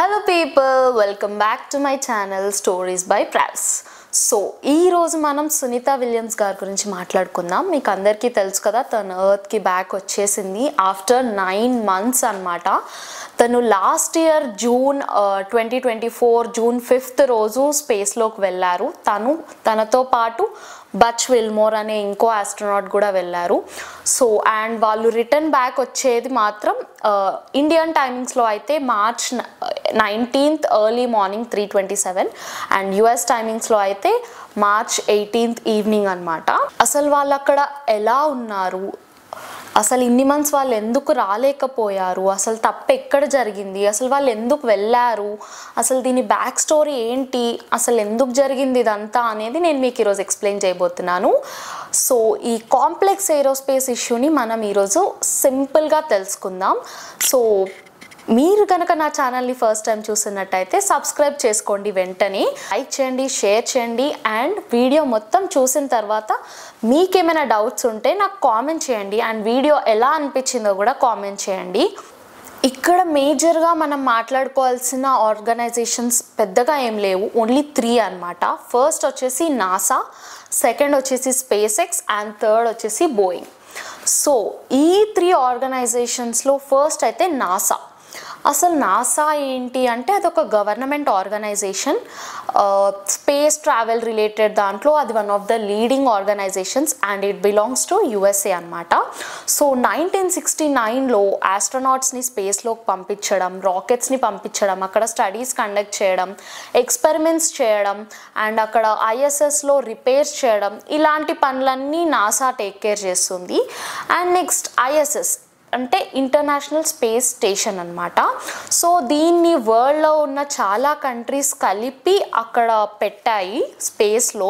Hello people, welcome back to my channel Stories by Pravis. So ఈ రోజు మనం Sunitha Williams గారి గురించి మాట్లాడుకుందాం. మీకు అందరికీ తెలుసు కదా, తను ఎర్త్కి బ్యాక్ వచ్చేసింది ఆఫ్టర్ 9 months అన్నమాట. తను last year June 2024 June 5th రోజు స్పేస్లోకి వెళ్ళారు. తనతో పాటు బచ్ విల్మోర్ అనే ఇంకో ఆస్ట్రోనాట్ కూడా వెళ్ళారు. సో అండ్ వాళ్ళు రిటర్న్ బ్యాక్ వచ్చేది మాత్రం ఇండియన్ టైమింగ్స్లో అయితే March 19th early morning 3:27 and US టైమింగ్స్లో అయితే March 18th ఈవినింగ్ అనమాట. అసలు వాళ్ళు అక్కడ ఎలా ఉన్నారు, అసలు ఇన్ని మంత్స్ వాళ్ళు ఎందుకు రాలేకపోయారు, అసలు తప్పు ఎక్కడ జరిగింది, అసలు వాళ్ళు ఎందుకు వెళ్ళారు, అసలు దీని బ్యాక్ స్టోరీ ఏంటి, అసలు ఎందుకు జరిగింది ఇదంతా అనేది నేను మీకు ఈరోజు ఎక్స్ప్లెయిన్ చేయబోతున్నాను. సో ఈ కాంప్లెక్స్ ఏరోస్పేస్ ఇష్యూని మనం ఈరోజు సింపుల్గా తెలుసుకుందాం. సో మీరు కనుక నా ఛానల్ని ఫస్ట్ టైం చూస్తున్నట్టయితే సబ్స్క్రైబ్ చేసుకోండి, వెంటనే లైక్ చేయండి, షేర్ చేయండి అండ్ వీడియో మొత్తం చూసిన తర్వాత మీకేమైనా డౌట్స్ ఉంటే నాకు కామెంట్ చేయండి అండ్ వీడియో ఎలా అనిపించిందో కూడా కామెంట్ చేయండి. ఇక్కడ మేజర్గా మనం మాట్లాడుకోవాల్సిన ఆర్గనైజేషన్స్ పెద్దగా ఏం లేవు, ఓన్లీ 3 అన్నమాట. ఫస్ట్ వచ్చేసి నాసా, సెకండ్ వచ్చేసి స్పేస్ ఎక్స్ అండ్ థర్డ్ వచ్చేసి బోయింగ్. సో ఈ 3 ఆర్గనైజేషన్స్లో ఫస్ట్ అయితే నాసా. అసలు నాసా ఏంటి అంటే అదొక government organisation, space travel related దాంట్లో అది one of the leading organisations and it belongs to USA అనమాట. సో 1969లో ఆస్ట్రోనాట్స్ని స్పేస్లోకి పంపించడం, రాకెట్స్ని పంపించడం, అక్కడ స్టడీస్ కండక్ట్ చేయడం, ఎక్స్పెరిమెంట్స్ చేయడం అండ్ అక్కడ ఐఎస్ఎస్లో రిపేర్స్ చేయడం, ఇలాంటి పనులన్నీ నాసా టేక్ కేర్ చేస్తుంది. అండ్ నెక్స్ట్ ఐఎస్ఎస్ అంటే ఇంటర్నేషనల్ స్పేస్ స్టేషన్ అనమాట. సో దీన్ని వరల్డ్లో ఉన్న చాలా కంట్రీస్ కలిపి అక్కడ పెట్టాయి స్పేస్లో.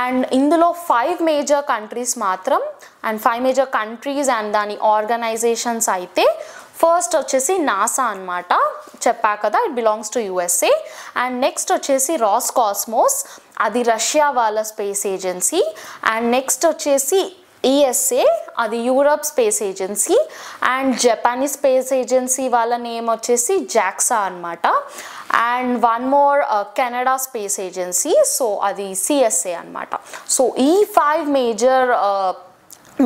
అండ్ ఇందులో 5 మేజర్ కంట్రీస్ మాత్రం అండ్ 5 మేజర్ కంట్రీస్ అండ్ దాని ఆర్గనైజేషన్స్ అయితే ఫస్ట్ వచ్చేసి నాసా అనమాట, చెప్పా కదా it belongs to USA. And next వచ్చేసి రాస్కాస్మోస్, అది రష్యా వాళ్ళ స్పేస్ ఏజెన్సీ. అండ్ నెక్స్ట్ వచ్చేసి ఈఎస్ఏ, అది Europe space agency. And Japanese space agency వాళ్ళ నేమ్ వచ్చేసి జాక్సా అనమాట. And one more Canada space agency, so అది సిఎస్ఏ అనమాట. సో ఈ 5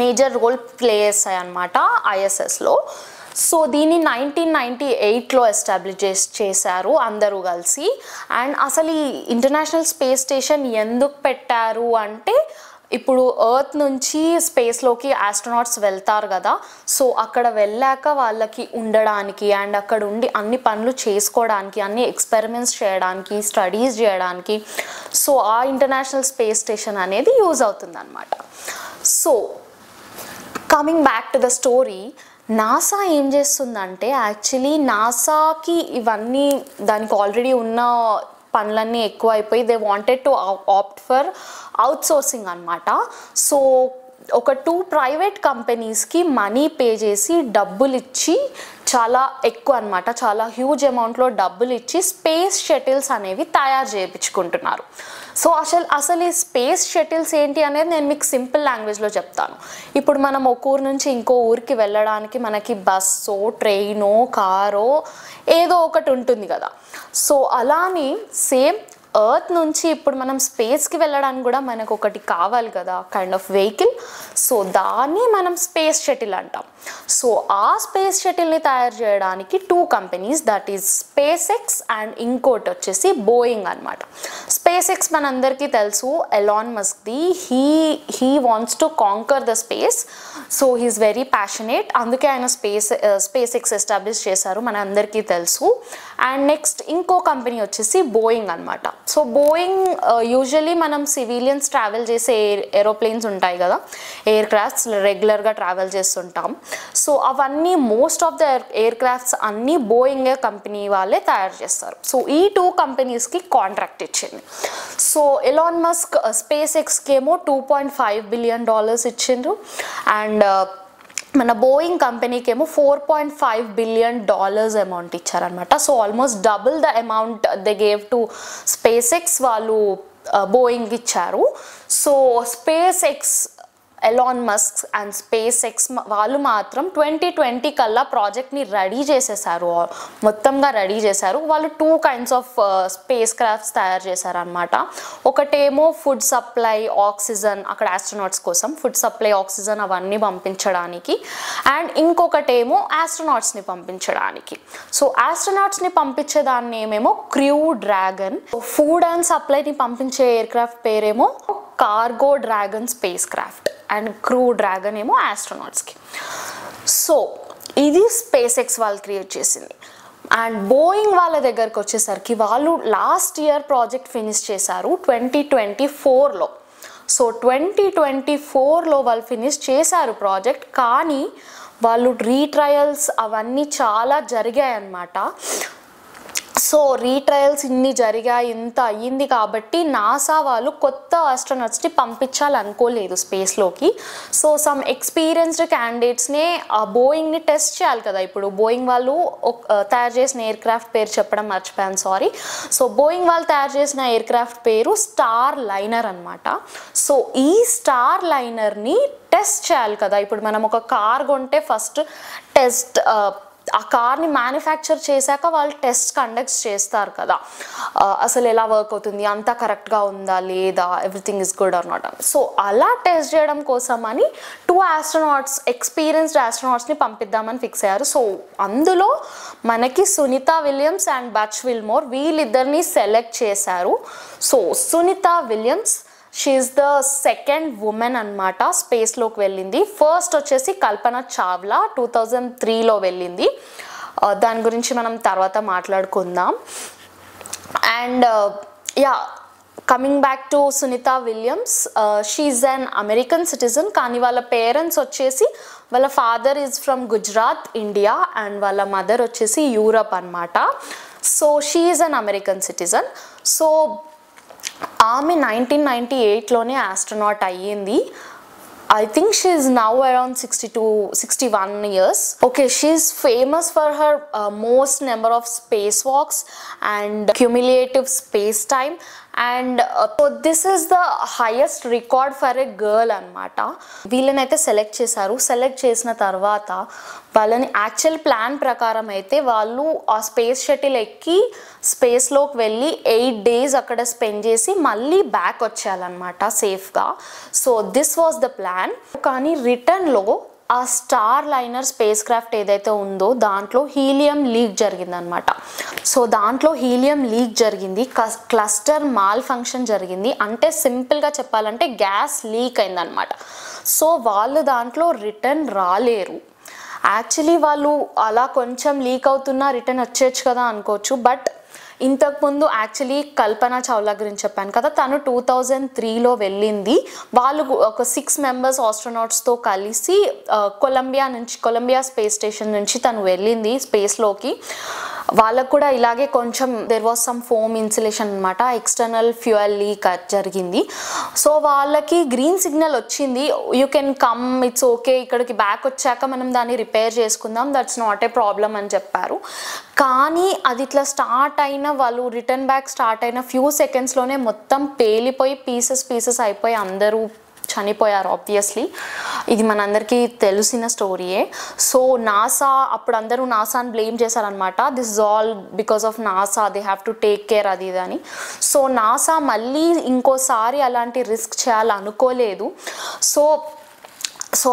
మేజర్ రోల్ ప్లే చేస్తాయి అనమాట ఐఎస్ఎస్లో. సో దీన్ని 1998లో ఎస్టాబ్లిష్ చేశారు అందరూ కలిసి. అండ్ అసలు ఈ ఇంటర్నేషనల్ స్పేస్ స్టేషన్ ఎందుకు పెట్టారు అంటే, ఇప్పుడు ఎర్త్ నుంచి స్పేస్లోకి ఆస్ట్రోనాట్స్ వెళ్తారు కదా, సో అక్కడ వెళ్ళాక వాళ్ళకి ఉండడానికి అండ్ అక్కడ ఉండి అన్ని పనులు చేసుకోవడానికి, అన్ని ఎక్స్పెరిమెంట్స్ చేయడానికి, స్టడీస్ చేయడానికి సో ఆ ఇంటర్నేషనల్ స్పేస్ స్టేషన్ అనేది యూజ్ అవుతుంది అనమాట. So coming back to the story, NASA ఏం చేస్తుందంటే యాక్చువల్లీ నాసాకి ఇవన్నీ దానికి ఆల్రెడీ ఉన్న పనులన్నీ ఎక్కువ అయిపోయి they wanted to opt for outsourcing అనమాట. సో ఒక 2 ప్రైవేట్ కంపెనీస్కి మనీ పే చేసి డబ్బులు ఇచ్చి, చాలా ఎక్కువ అనమాట, చాలా హ్యూజ్ అమౌంట్లో డబ్బులు ఇచ్చి స్పేస్ షటిల్స్ అనేవి తయారు చేయించుకుంటున్నారు. సో అసలు ఈ స్పేస్ షటిల్స్ ఏంటి అనేది నేను మీకు సింపుల్ లాంగ్వేజ్లో చెప్తాను. ఇప్పుడు మనం ఒక ఊరు నుంచి ఇంకో ఊరికి వెళ్ళడానికి మనకి బస్సో, ట్రైనో, కారో ఏదో ఒకటి ఉంటుంది కదా. సో అలానే సేమ్ ఎర్త్ నుంచి ఇప్పుడు మనం స్పేస్కి వెళ్ళడానికి కూడా మనకు ఒకటి కావాలి కదా, కైండ్ ఆఫ్ వెహికల్. సో దాన్ని మనం స్పేస్ షటిల్ అంటాం. సో ఆ స్పేస్ షటిల్ని తయారు చేయడానికి 2 companies, that is SpaceX and ఇంకోటి వచ్చేసి బోయింగ్ అనమాట. స్పేస్ ఎక్స్ మనందరికీ తెలుసు, ఎలాన్ మస్క్ది. He wants to conquer the space. So he is very passionate, అందుకే ఆయన స్పేస్ ఎక్స్ ఎస్టాబ్లిష్ చేశారు, మన అందరికీ తెలుసు. అండ్ నెక్స్ట్ ఇంకో కంపెనీ వచ్చేసి బోయింగ్ అనమాట. సో బోయింగ్ యూజువలీ మనం సివిలియన్స్ ట్రావెల్ చేసే ఏరోప్లేన్స్ ఉంటాయి కదా, ఎయిర్ క్రాఫ్ట్స్ రెగ్యులర్గా ట్రావెల్ చేస్తుంటాం. సో అవన్నీ most of the air crafts అన్నీ బోయింగ్ కంపెనీ వాళ్ళే తయారు చేస్తారు. సో ఈ 2 కంపెనీస్కి కాంట్రాక్ట్ ఇచ్చింది. సో ఎలాన్ మస్క్ స్పేస్ ఎక్స్కి ఏమో $2.5 billion ఇచ్చిండ్రు అండ్ మన బోయింగ్ కంపెనీకి ఏమో $4.5 billion అమౌంట్ ఇచ్చారనమాట. So almost double the amount they gave to space X వాళ్ళు బోయింగ్ ఇచ్చారు. So space X Elon Musk and space X వాళ్ళు మాత్రం 2020 కల్లా ప్రాజెక్ట్ని రెడీ చేసేసారు, మొత్తంగా రెడీ చేశారు. వాళ్ళు 2 kinds ఆఫ్ స్పేస్ క్రాఫ్ట్స్ తయారు చేశారనమాట. ఒకటేమో ఫుడ్ సప్లై, ఆక్సిజన్, అక్కడ ఆస్ట్రోనాట్స్ కోసం ఫుడ్ సప్లై, ఆక్సిజన్ అవన్నీ పంపించడానికి, అండ్ ఇంకొకటేమో ఆస్ట్రోనాట్స్ని పంపించడానికి. సో ఆస్ట్రోనాట్స్ని పంపించేదాన్ని ఏమేమో క్రూ డ్రాగన్, ఫుడ్ అండ్ సప్లైని పంపించే ఎయిర్క్రాఫ్ట్ పేరేమో cargo dragon space craft, and crew dragon ఏమో ఆస్ట్రోనాట్స్కి. సో ఇది స్పేస్ ఎక్స్ వాళ్ళు క్రియేట్ చేసింది. అండ్ బోయింగ్ వాళ్ళ దగ్గరకు వచ్చేసరికి వాళ్ళు లాస్ట్ ఇయర్ ప్రాజెక్ట్ ఫినిష్ చేశారు 2024లో. సో 2024లో వాళ్ళు ఫినిష్ చేశారు ప్రాజెక్ట్, కానీ వాళ్ళు రీట్రయల్స్ అవన్నీ చాలా జరిగాయి అన్నమాట. సో రీట్రయల్స్ ఇన్ని జరిగాయి, ఇంత అయ్యింది కాబట్టి నాసా వాళ్ళు కొత్త ఆస్ట్రోనట్స్ని పంపించాలనుకోలేదు స్పేస్లోకి. సో సమ్ ఎక్స్పీరియన్స్డ్ క్యాండిడేట్స్నే బోయింగ్ని టెస్ట్ చేయాలి కదా. ఇప్పుడు బోయింగ్ వాళ్ళు తయారు చేసిన ఎయిర్క్రాఫ్ట్ పేరు చెప్పడం మర్చిపోయాను, సారీ. సో బోయింగ్ వాళ్ళు తయారు చేసిన ఎయిర్క్రాఫ్ట్ పేరు స్టార్ లైనర్ అనమాట. సో ఈ స్టార్ లైనర్ని టెస్ట్ చేయాలి కదా. ఇప్పుడు మనం ఒక కార్ కొంటే ఫస్ట్ టెస్ట్, ఆ కార్ని మ్యానుఫ్యాక్చర్ చేశాక వాళ్ళు టెస్ట్ కండక్ట్ చేస్తారు కదా, అసలు ఎలా వర్క్ అవుతుంది, అంతా కరెక్ట్గా ఉందా లేదా, everything is good or not. So అలా టెస్ట్ చేయడం కోసం అని 2 ఆస్ట్రోనాట్స్, ఎక్స్పీరియన్స్డ్ ఆస్ట్రోనాట్స్ని పంపిద్దామని ఫిక్స్ అయ్యారు. సో అందులో మనకి Sunita Williams and Butch Wilmore వీళ్ళిద్దరిని సెలెక్ట్ చేశారు. So Sunita Williams, she is the second women అనమాట స్పేస్లోకి వెళ్ళింది. ఫస్ట్ వచ్చేసి కల్పన చావ్లా 2003లో వెళ్ళింది. దాని గురించి మనం తర్వాత మాట్లాడుకుందాం. And coming back to Sunita Williams, she is an American citizen, కానీ వాళ్ళ పేరెంట్స్ వచ్చేసి వాళ్ళ father is from Gujarat, India, and వాళ్ళ మదర్ వచ్చేసి యూరప్ అనమాట. So she is an American citizen. So ఆమె 1998లోనే ఆస్ట్రోనాట్ అయ్యింది. I think she is now around 61 years. Okay, she is famous for her most number of spacewalks and cumulative space time, and so this is the highest record for a girl అన్నమాట. వీళ్ళనైతే select చేశారు. Select చేసిన తర్వాత వాళ్ళని actual plan ప్రకారం అయితే వాళ్ళు ఆ space shuttle ఎక్కి స్పేస్లోకి వెళ్ళి 8 days అక్కడ స్పెండ్ చేసి మళ్ళీ బ్యాక్ వచ్చేయాలన్నమాట సేఫ్గా. So this was the plan. కానీ రిటర్న్లో ఆ స్టార్ లైనర్ స్పేస్ క్రాఫ్ట్ ఏదైతే ఉందో దాంట్లో హీలియం లీక్ జరిగిందనమాట. సో దాంట్లో హీలియం లీక్ జరిగింది, క్లస్టర్ మాల్ ఫంక్షన్ జరిగింది, అంటే సింపుల్గా చెప్పాలంటే గ్యాస్ లీక్ అయిందనమాట. సో వాళ్ళు దాంట్లో రిటర్న్ రాలేరు. యాక్చువల్లీ వాళ్ళు అలా కొంచెం లీక్ అవుతున్నా రిటర్న్ వచ్చేయచ్చు కదా అనుకోవచ్చు. బట్ ఇంతకుముందు యాక్చువల్లీ కల్పన చావ్లా గురించి చెప్పాను కదా, తను 2003లో వెళ్ళింది. వాళ్ళు ఒక 6 members ఆస్ట్రోనాట్స్తో కలిసి కొలంబియా స్పేస్ స్టేషన్ నుంచి తను వెళ్ళింది స్పేస్లోకి. వాళ్ళకు కూడా ఇలాగే కొంచెం there was some foam insulation అనమాట, ఎక్స్టర్నల్ ఫ్యూయల్ లీక్ జరిగింది. సో వాళ్ళకి గ్రీన్ సిగ్నల్ వచ్చింది, you can come, it's okay, ఇక్కడికి బ్యాక్ వచ్చాక మనం దాన్ని రిపేర్ చేసుకుందాం, దట్స్ నాట్ ఏ ప్రాబ్లం అని చెప్పారు. కానీ అది ఇట్లా స్టార్ట్ అయిన వాళ్ళు రిటర్న్ బ్యాక్ స్టార్ట్ అయిన ఫ్యూ సెకండ్స్లోనే మొత్తం పేలిపోయి పీసెస్ అయిపోయి అందరూ చనిపోయారు. ఆబ్వియస్లీ ఇది మనందరికీ తెలిసిన స్టోరీయే. సో నాసా అప్పుడు అందరూ నాసాని బ్లేమ్ చేశారనమాట, this is all because of NASA, they have to take care అది ఇది అని. సో నాసా మళ్ళీ ఇంకోసారి అలాంటి రిస్క్ చేయాలనుకోలేదు. సో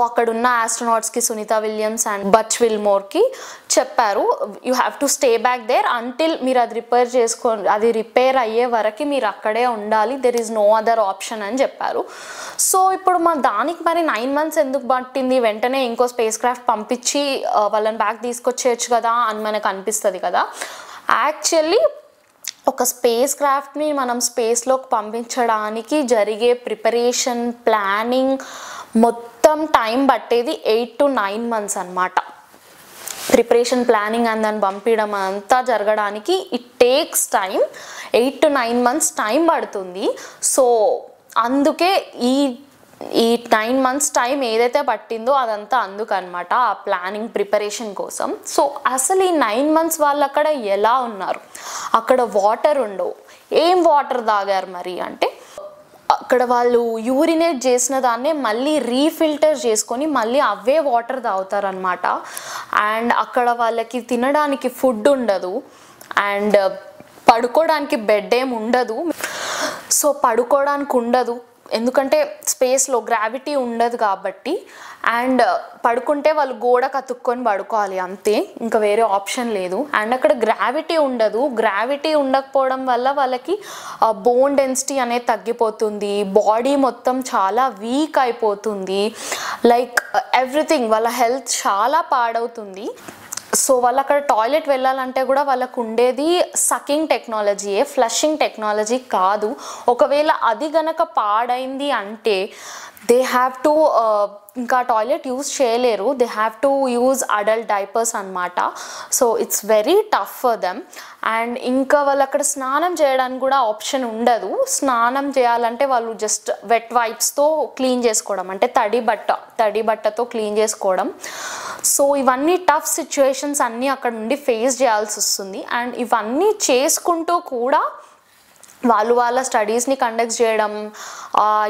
అక్కడున్న ఆస్ట్రోనాట్స్కి సునీత విలియమ్స్ అండ్ బచ్ విల్మోర్కి చెప్పారు, you have to stay back there until మీరు అది రిపేర్ అయ్యే వరకు మీరు అక్కడే ఉండాలి, there is no other option అని చెప్పారు. సో ఇప్పుడు దానికి మరి 9 months ఎందుకు పట్టింది, వెంటనే ఇంకో స్పేస్ క్రాఫ్ట్ పంపించి వాళ్ళని బ్యాక్ తీసుకొచ్చేయచ్చు కదా అని మనకు అనిపిస్తుంది కదా. యాక్చువల్లీ ఒక స్పేస్ క్రాఫ్ట్ని మనం స్పేస్లోకి పంపించడానికి జరిగే ప్రిపరేషన్, ప్లానింగ్ మొత్తం టైం పట్టేది 8 to 9 months అనమాట. ప్రిపరేషన్, ప్లానింగ్ అండ్ దాన్ని పంపించడం అంతా జరగడానికి it takes time, 8 to 9 months time పడుతుంది. సో అందుకే ఈ 9 months టైం ఏదైతే పట్టిందో అదంతా అందుకనమాట, ఆ ప్లానింగ్ ప్రిపరేషన్ కోసం. సో అసలు ఈ 9 months వాళ్ళు అక్కడ ఎలా ఉన్నారు, అక్కడ వాటర్ ఉండవు, ఏం వాటర్ తాగారు మరి అంటే, అక్కడ అక్కడ వాళ్ళు యూరినేట్ చేసిన దాన్నే మళ్ళీ రీఫిల్టర్ చేసుకొని మళ్ళీ అవే వాటర్ తాగుతారనమాట. అండ్ అక్కడ వాళ్ళకి తినడానికి ఫుడ్ ఉండదు అండ్ పడుకోవడానికి బెడ్ ఏమి ఉండదు. సో పడుకోవడానికి ఉండదు ఎందుకంటే స్పేస్లో గ్రావిటీ ఉండదు కాబట్టి. అండ్ పడుకుంటే వాళ్ళు గోడకు అతుక్కొని పడుకోవాలి అంతే, ఇంకా వేరే ఆప్షన్ లేదు. అండ్ అక్కడ గ్రావిటీ ఉండదు. గ్రావిటీ ఉండకపోవడం వల్ల వాళ్ళకి బోన్ డెన్సిటీ అనేది తగ్గిపోతుంది, బాడీ మొత్తం చాలా వీక్ అయిపోతుంది, లైక్ ఎవ్రీథింగ్ వాళ్ళ హెల్త్ చాలా పాడవుతుంది. సో వాళ్ళు అక్కడ టాయిలెట్ వెళ్ళాలంటే కూడా వాళ్ళకు ఉండేది సకింగ్ టెక్నాలజీయే, ఫ్లషింగ్ టెక్నాలజీ కాదు. ఒకవేళ అది గనక పాడైంది అంటే దే హ్యావ్ టు ఇంకా టాయిలెట్ యూజ్ చేయలేరు, they have to use adult diapers అనమాట. So it's very tough for them. And ఇంకా వాళ్ళు అక్కడ స్నానం చేయడానికి కూడా ఆప్షన్ ఉండదు. స్నానం చేయాలంటే వాళ్ళు జస్ట్ వెట్ వైప్స్తో క్లీన్ చేసుకోవడం, అంటే తడి బట్టతో క్లీన్ చేసుకోవడం. సో ఇవన్నీ టఫ్ సిచ్యువేషన్స్ అన్నీ అక్కడ నుండి ఫేస్ చేయాల్సి వస్తుంది. అండ్ ఇవన్నీ చేసుకుంటూ కూడా వాళ్ళ స్టడీస్ని కండక్ట్ చేయడం,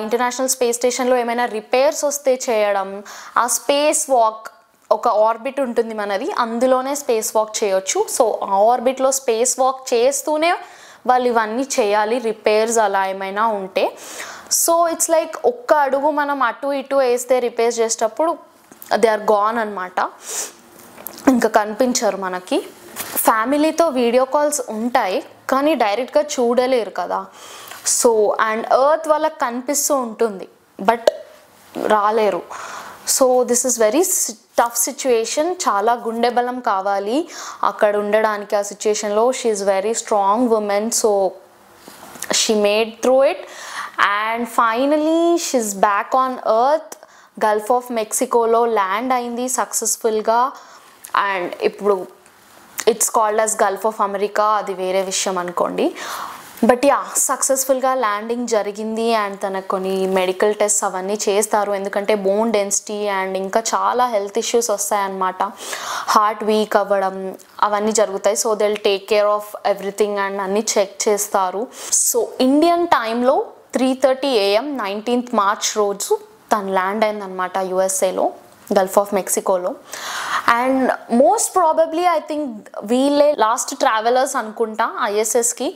ఇంటర్నేషనల్ స్పేస్ స్టేషన్లో ఏమైనా రిపేర్స్ వస్తే చేయడం, ఆ స్పేస్ వాక్ ఒక ఆర్బిట్ ఉంటుంది మనది, అందులోనే స్పేస్ వాక్ చేయొచ్చు. సో ఆ ఆర్బిట్లో స్పేస్ వాక్ చేస్తూనే వాళ్ళు ఇవన్నీ చేయాలి, రిపేర్స్ అలా ఏమైనా ఉంటే. సో ఇట్స్ లైక్ ఒక్క అడుగు మనం అటు ఇటు వేస్తే రిపేర్ చేసేటప్పుడు దే ఆర్ గాన్ అనమాట, ఇంకా కనిపించరు మనకి. ఫ్యామిలీతో వీడియో కాల్స్ ఉంటాయి కానీ డైరెక్ట్గా చూడలేరు కదా. సో అండ్ ఎర్త్ వాళ్ళకి కనిపిస్తూ ఉంటుంది బట్ రాలేరు. So this is very tough situation. చాలా గుండె బలం కావాలి అక్కడ ఉండడానికి. ఆ సిచ్యువేషన్లో she is very strong women. So she made through it and finally she is back on earth. Gulf of మెక్సికోలో ల్యాండ్ అయింది సక్సెస్ఫుల్గా. అండ్ ఇప్పుడు it's called as Gulf of America, అది వేరే విషయం అనుకోండి. బట్ యా సక్సెస్ఫుల్గా ల్యాండింగ్ జరిగింది. అండ్ తనకు కొన్ని మెడికల్ టెస్ట్ అవన్నీ చేస్తారు ఎందుకంటే బోన్ డెన్సిటీ అండ్ ఇంకా చాలా హెల్త్ ఇష్యూస్ వస్తాయన్నమాట, హార్ట్ వీక్ అవ్వడం అవన్నీ జరుగుతాయి. So they will take care of everything and అన్నీ చెక్ చేస్తారు. సో ఇండియన్ టైంలో 3:30 AM 19th March రోజు తను ల్యాండ్ అయిందనమాట యుఎస్ఏలో, గల్ఫ్ ఆఫ్ మెక్సికోలో. And most probably I think వీళ్ళే లాస్ట్ ట్రావెలర్స్ అనుకుంటా ఐఎస్ఎస్కి,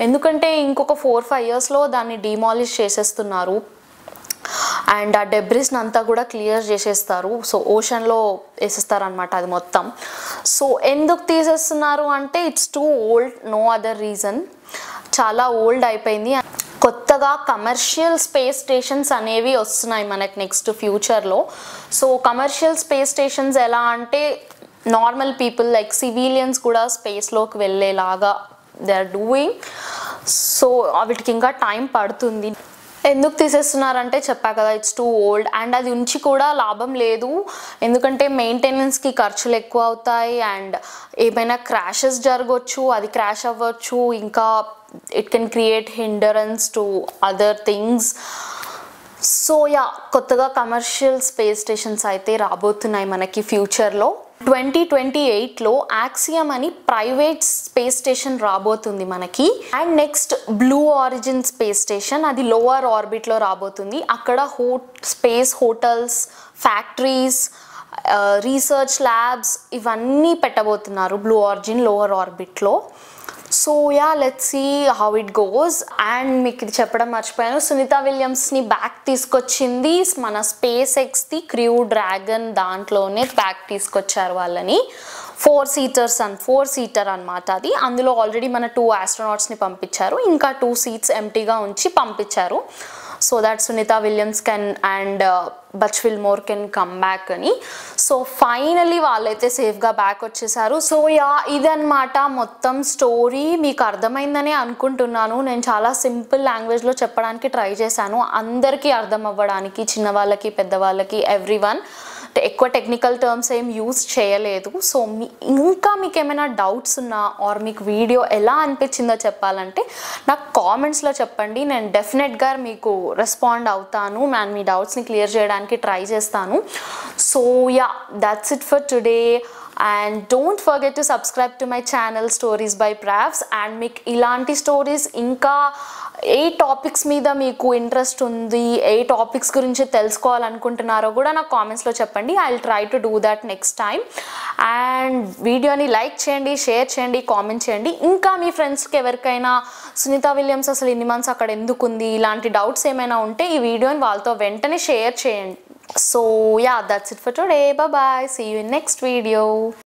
ఎందుకంటే ఇంకొక 4-5 yearsలో దాన్ని డిమాలిష్ చేసేస్తున్నారు అండ్ ఆ డెబ్రిస్ని అంతా కూడా క్లియర్ చేసేస్తారు. సో ఓషన్లో వేసేస్తారనమాట అది మొత్తం. సో ఎందుకు తీసేస్తున్నారు అంటే it's too old, no other reason. చాలా ఓల్డ్ అయిపోయింది. కొత్తగా కమర్షియల్ స్పేస్ స్టేషన్స్ అనేవి వస్తున్నాయి మనకి నెక్స్ట్ ఫ్యూచర్లో. సో కమర్షియల్ స్పేస్ స్టేషన్స్ ఎలా అంటే నార్మల్ పీపుల్ లైక్ సివిలియన్స్ కూడా స్పేస్లోకి వెళ్ళేలాగా దే ఆర్ డూయింగ్. సో వీటికి ఇంకా టైం పడుతుంది. ఎందుకు తీసేస్తున్నారంటే చెప్పా కదా ఇట్స్ టూ ఓల్డ్ అండ్ అది ఉంచి కూడా లాభం లేదు ఎందుకంటే మెయింటెనెన్స్కి ఖర్చులు ఎక్కువ అవుతాయి అండ్ ఏమైనా క్రాషెస్ జరగవచ్చు, అది క్రాష్ అవ్వచ్చు, ఇంకా it can create hindrance to other things. So yeah కొత్తగా కమర్షియల్ స్పేస్ స్టేషన్స్ అయితే రాబోతున్నాయి మనకి ఫ్యూచర్లో. 2028లో యాక్సియం అని ప్రైవేట్ స్పేస్ స్టేషన్ రాబోతుంది మనకి. And next Blue Origin space station, అది లోవర్ ఆర్బిట్లో రాబోతుంది. అక్కడ space hotels, factories, research labs ఇవన్నీ పెట్టబోతున్నారు బ్లూ ఆరిజిన్ లోవర్ ఆర్బిట్లో. So yeah let's see how it goes. And మీకు ఇది చెప్పడం మర్చిపోయాను, సునీతా విలియమ్స్ని బ్యాక్ తీసుకొచ్చింది మన స్పేస్ ఎక్స్ది క్రూ డ్రాగన్, దాంట్లోనే బ్యాక్ తీసుకొచ్చారు వాళ్ళని. 4 సీటర్ అనమాట అది. అందులో ఆల్రెడీ మన 2 ఆస్ట్రోనాట్స్ని పంపించారు, ఇంకా 2 seats ఎంటీగా ఉంచి పంపించారు. So that Sunita Williams can and Butch Wilmore can come back అని. సో ఫైనలీ వాళ్ళైతే సేఫ్గా బ్యాక్ వచ్చేసారు. సో యా ఇదన్నమాట మొత్తం స్టోరీ. మీకు అర్థమైందని అనుకుంటున్నాను. నేను చాలా సింపుల్ లాంగ్వేజ్లో చెప్పడానికి ట్రై చేశాను, అందరికీ అర్థం అవ్వడానికి, చిన్నవాళ్ళకి పెద్దవాళ్ళకి ఎవ్రీవన్. ఎక్కువ టెక్నికల్ టర్మ్స్ ఏం యూజ్ చేయలేదు. సో ఇంకా మీకు ఏమైనా డౌట్స్ ఉన్నా ఆర్ మీకు వీడియో ఎలా అనిపించిందో చెప్పాలంటే నాకు కామెంట్స్లో చెప్పండి, నేను డెఫినెట్గా మీకు రెస్పాండ్ అవుతాను అండ్ మీ డౌట్స్ని క్లియర్ చేయడానికి ట్రై చేస్తాను. So yeah that's it for today and don't forget to subscribe to my channel Stories by Pravs. and మీకు ఇలాంటి స్టోరీస్ ఇంకా ఏ టాపిక్స్ మీద మీకు ఇంట్రెస్ట్ ఉంది, ఏ టాపిక్స్ గురించి తెలుసుకోవాలనుకుంటున్నారో కూడా నాకు కామెంట్స్లో చెప్పండి. I will try to do that next time. And వీడియోని లైక్ చేయండి, షేర్ చేయండి, కామెంట్ చేయండి. ఇంకా మీ ఫ్రెండ్స్కి ఎవరికైనా సునీత విలియమ్స్ అసలు ఇన్ని మంత్స్ అక్కడ ఎందుకుంది ఇలాంటి డౌట్స్ ఏమైనా ఉంటే ఈ వీడియోని వాళ్ళతో వెంటనే షేర్ చేయండి. So yeah, that's it for today. Bye bye. See you in next video.